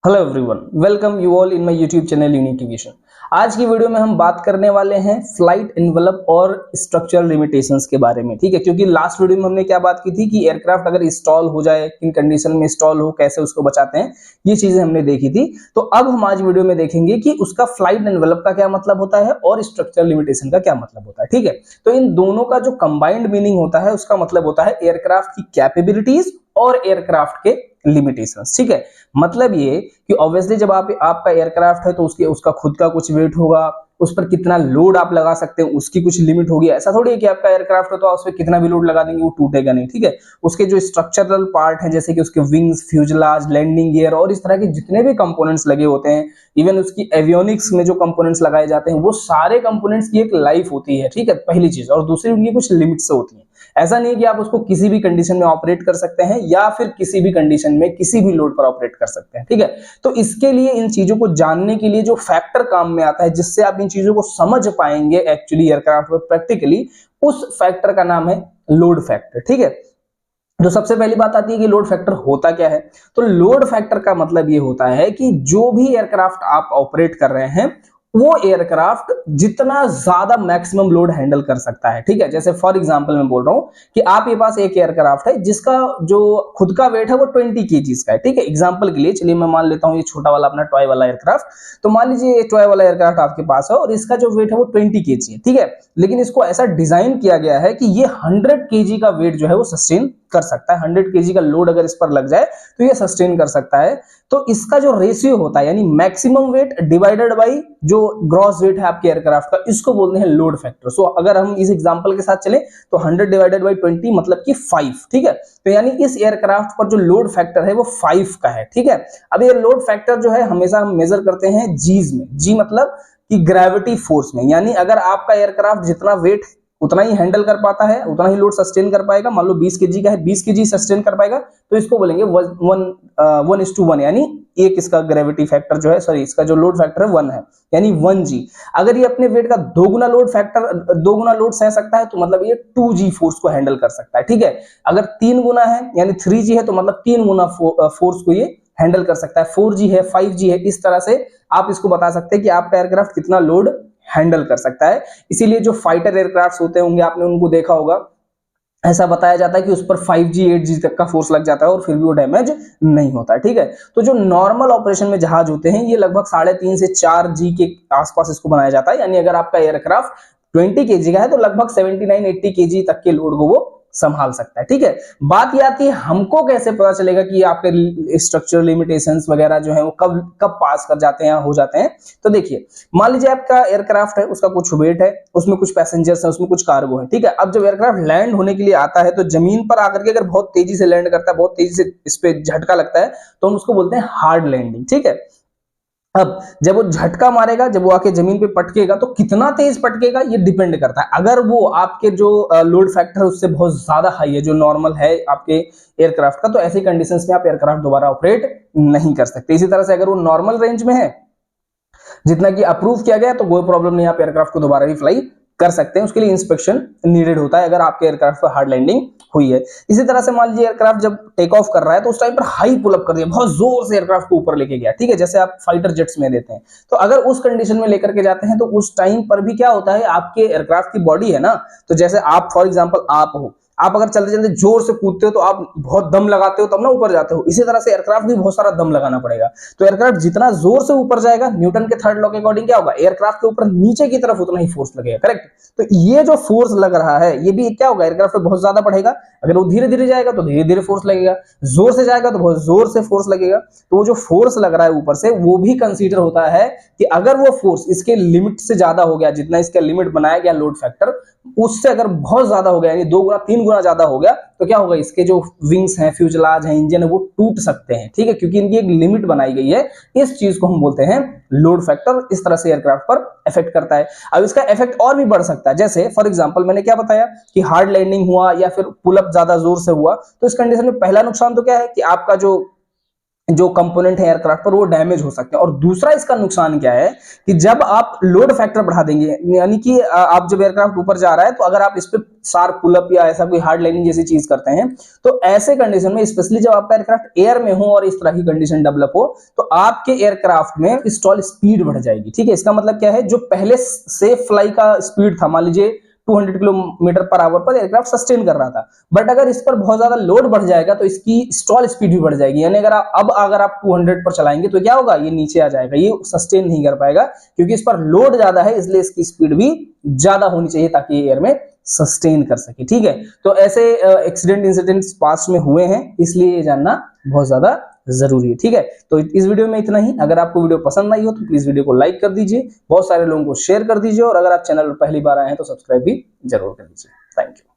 Hello everyone, welcome you all in my YouTube channel unique aviation. आज की video में हम बात करने वाले हैं फ्लाइट एनवेलप और स्ट्रक्चरल लिमिटेशंस के बारे में। ठीक है, क्योंकि लास्ट वीडियो में हमने क्या बात की थी कि एयरक्राफ्ट अगर इंस्टॉल हो जाए, किन कंडीशन में इंस्टॉल हो, कैसे उसको बचाते हैं, ये चीजें हमने देखी थी। तो अब हम आज वीडियो में देखेंगे कि उसका फ्लाइट एनवेलप का क्या मतलब होता है और स्ट्रक्चरल लिमिटेशन का क्या मतलब होता है। ठीक है, तो इन दोनों का जो कंबाइंड मीनिंग होता है उसका मतलब होता है एयरक्राफ्ट की कैपेबिलिटीज और एयरक्राफ्ट के लिमिटेशंस। ठीक है, मतलब ये कि ऑब्वियसली जब आपका एयरक्राफ्ट है तो उसका खुद का कुछ वेट होगा, उस पर कितना लोड आप लगा सकते हैं उसकी कुछ लिमिट होगी। ऐसा थोड़ी है कि आपका एयरक्राफ्ट है तो आप उस पर कितना भी लोड लगा देंगे वो टूटेगा नहीं। ठीक है, उसके जो स्ट्रक्चरल पार्ट है जैसे कि उसके विंग्स, फ्यूजलाज, लैंडिंग गियर और इस तरह के जितने भी कंपोनेंट्स लगे होते हैं, इवन उसकी एवियोनिक्स में जो कंपोनेंट्स लगाए जाते हैं, वो सारे कंपोनेंट्स की एक लाइफ होती है। ठीक है, पहली चीज। और दूसरी उनकी कुछ लिमिट्स होती है। ऐसा नहीं है कि आप उसको किसी भी कंडीशन में ऑपरेट कर सकते हैं या फिर किसी भी कंडीशन में किसी भी लोड पर ऑपरेट कर सकते हैं। ठीक है, तो इसके लिए इन चीजों को जानने के लिए जो फैक्टर काम में आता है, जिससे आप इन चीजों को समझ पाएंगे एक्चुअली एयरक्राफ्ट में प्रैक्टिकली, उस फैक्टर का नाम है लोड फैक्टर। ठीक है, तो सबसे पहली बात आती है कि लोड फैक्टर होता क्या है। तो लोड फैक्टर का मतलब ये होता है कि जो भी एयरक्राफ्ट आप ऑपरेट कर रहे हैं वो एयरक्राफ्ट जितना ज्यादा मैक्सिमम लोड हैंडल कर सकता है। ठीक है, जैसे फॉर एग्जांपल मैं बोल रहा हूं कि आपके पास एक एयरक्राफ्ट है जिसका जो खुद का वेट है वो 20 केजीज का है। ठीक है, एग्जांपल के लिए चलिए मैं मान लेता हूं ये छोटा वाला अपना टॉय वाला एयरक्राफ्ट। तो मान लीजिए ये टॉय वाला एयरक्राफ्ट आपके पास है और इसका जो वेट है वो 20 केजी है। ठीक है, लेकिन इसको ऐसा डिजाइन किया गया है कि ये 100 केजी का वेट जो है वो सस्टेन कर सकता है। 100 केजी का लोड अगर इस पर लग जाए तो ये सस्टेन कर सकता है। तो इसका जो रेशियो होता है यानी मैक्सिमम वेट डिवाइडेड बाय जो ग्रॉस वेट है आपके एयरक्राफ्ट का, इसको बोलते हैं लोड फैक्टर। सो अगर हम इस एग्जांपल के साथ चले तो 100 डिवाइडेड बाय 20 मतलब कि 5। ठीक है, तो यानी इस एयरक्राफ्ट पर जो लोड फैक्टर है वो 5 का है। ठीक है, अब ये लोड फैक्टर जो है हमेशा हम मेजर करते हैं जीज में। जी मतलब कि ग्रेविटी फोर्स में, यानी अगर आपका एयरक्राफ्ट जितना वेट उतना ही हैंडल कर पाता है, उतना ही लोड सस्टेन कर पाएगा। मान लो 20 केजी का है, 20 केजी सस्टेन कर पाएगा, तो इसको बोलेंगे 1:1, यानी एक इसका ग्रेविटी फैक्टर जो है, सॉरी इसका जो लोड फैक्टर है 1 है, यानी 1G। अगर ये अपने वेट का दोगुना लोड सह सकता है तो मतलब ये 2G फोर्स को हैंडल कर सकता है। ठीक है, अगर 3 गुना है यानी 3G है तो मतलब 3 गुना फोर्स को ये हैंडल कर सकता है। 4G है, 5G है, इस तरह से आप इसको बता सकते हैं कि आपका एयरक्राफ्ट कितना लोड हैंडल कर सकता है। इसीलिए जो फाइटर एयरक्राफ्ट होते होंगे आपने उनको देखा होगा, ऐसा बताया जाता है कि उस पर 5G 8G तक का फोर्स लग जाता है और फिर भी वो डैमेज नहीं होता है। ठीक है, तो जो नॉर्मल ऑपरेशन में जहाज होते हैं ये लगभग 3.5 से 4G के आसपास इसको बनाया जाता है। यानी अगर आपका एयरक्राफ्ट 20 केजी का है तो लगभग 79-80 केजी तक के लोड को वो संभाल सकता है। ठीक है, बात ये आती है हमको कैसे पता चलेगा कि आपके स्ट्रक्चरल लिमिटेशंस वगैरह जो है वो कब कब पास कर जाते हैं, हो जाते हैं। तो देखिए, मान लीजिए आपका एयरक्राफ्ट है, उसका कुछ वेट है, उसमें कुछ पैसेंजर्स है, उसमें कुछ कार्गो है। ठीक है, अब जब एयरक्राफ्ट लैंड होने के लिए आता है तो जमीन पर आकर के अगर बहुत तेजी से लैंड करता है, बहुत तेजी से इस पे झटका लगता है, तो हम उसको बोलते हैं हार्ड लैंडिंग। ठीक है, अब जब वो झटका मारेगा, जब वो आके जमीन पे पटकेगा तो कितना तेज पटकेगा ये डिपेंड करता है। अगर वो आपके जो लोड फैक्टर है उससे बहुत ज्यादा हाई है, जो नॉर्मल है आपके एयरक्राफ्ट का, तो ऐसी कंडीशंस में आप एयरक्राफ्ट दोबारा ऑपरेट नहीं कर सकते। इसी तरह से अगर वो नॉर्मल रेंज में है, जितना कि अप्रूव किया गया, तो कोई प्रॉब्लम नहीं, आप एयरक्राफ्ट को दोबारा भी फ्लाई कर सकते हैं। उसके लिए इंस्पेक्शन नीडेड होता है अगर आपके एयरक्राफ्ट पर हार्ड लैंडिंग हुई है। इसी तरह से मान लीजिए एयरक्राफ्ट जब टेक ऑफ कर रहा है तो उस टाइम पर हाई पुल अप कर दिया, बहुत जोर से एयरक्राफ्ट को ऊपर लेके गया। ठीक है, जैसे आप फाइटर जेट्स में देते हैं, तो अगर उस कंडीशन में लेकर के जाते हैं तो उस टाइम पर भी क्या होता है, आपके एयरक्राफ्ट की बॉडी है ना, तो जैसे आप फॉर एग्जाम्पल आप हो, आप अगर चलते चलते जोर से कूदते हो तो आप बहुत दम लगाते हो तब ना ऊपर जाते हो। इसी तरह से एयरक्राफ्ट भी बहुत सारा दम लगाना पड़ेगा। तो एयरक्राफ्ट जितना जोर से ऊपर जाएगा, न्यूटन के थर्ड लॉ के अकॉर्डिंग क्या होगा, एयरक्राफ्ट के ऊपर नीचे की तरफ उतना ही फोर्स लगेगा। करेक्ट, तो ये जो फोर्स लग रहा है ये भी क्या होगा, एयरक्राफ्ट पे बहुत ज्यादा बढ़ेगा। अगर वो धीरे धीरे जाएगा तो धीरे धीरे फोर्स लगेगा, जोर से जाएगा तो बहुत जोर से फोर्स लगेगा। तो वो जो फोर्स लग रहा है ऊपर से, वो भी कंसीडर होता है कि अगर वो फोर्स इसके लिमिट से ज्यादा हो गया, जितना इसका लिमिट बनाया गया लोड फैक्टर, उससे अगर बहुत ज्यादा हो गया, यानी 2 गुना 3 गुना ज्यादा हो गया, तो क्या होगा, इसके जो विंग्स हैं, फ्यूजलाज हैं, इंजन है, वो टूट सकते हैं। ठीक है, क्योंकि इनकी एक लिमिट बनाई गई है। इस चीज को हम बोलते हैं लोड फैक्टर। इस तरह से एयरक्राफ्ट पर इफेक्ट करता है। अब इसका इफेक्ट और भी बढ़ सकता है, जैसे फॉर एग्जांपल मैंने क्या बताया कि हार्ड लैंडिंग हुआ या फिर पुल अप ज्यादा जोर से हुआ, तो इस कंडीशन में पहला नुकसान तो क्या है कि आपका जो जो कंपोनेंट है एयरक्राफ्ट पर वो डैमेज हो सकते हैं। और दूसरा इसका नुकसान क्या है कि जब आप लोड फैक्टर बढ़ा देंगे, यानी कि आप जब एयरक्राफ्ट ऊपर जा रहा है तो अगर आप इस पे शार्प पुल अप या ऐसा कोई हार्ड लैंडिंग जैसी चीज करते हैं, तो ऐसे कंडीशन में स्पेशली जब आपका एयरक्राफ्ट एयर में हो और इस तरह की कंडीशन डेवलप हो, तो आपके एयरक्राफ्ट में स्टॉल स्पीड बढ़ जाएगी। ठीक है, इसका मतलब क्या है, जो पहले सेफ फ्लाई का स्पीड था, मान लीजिए 200 किलोमीटर पर आवर पर एयरक्राफ्ट सस्टेन कर रहा था, बट अगर इस पर बहुत ज्यादा लोड बढ़ जाएगा तो इसकी स्टॉल स्पीड भी बढ़ जाएगी। यानी अगर आप 200 पर चलाएंगे तो क्या होगा, ये नीचे आ जाएगा, ये सस्टेन नहीं कर पाएगा, क्योंकि इस पर लोड ज्यादा है, इसलिए इसकी स्पीड भी ज्यादा होनी चाहिए ताकि एयर में सस्टेन कर सके। ठीक है, तो ऐसे एक्सीडेंट इंसिडेंट्स पास्ट में हुए हैं, इसलिए ये जानना बहुत ज्यादा जरूरी है। ठीक है, तो इस वीडियो में इतना ही। अगर आपको वीडियो पसंद आई हो तो प्लीज वीडियो को लाइक कर दीजिए, बहुत सारे लोगों को शेयर कर दीजिए, और अगर आप चैनल पर पहली बार आए हैं तो सब्सक्राइब भी जरूर कर दीजिए। Thank you.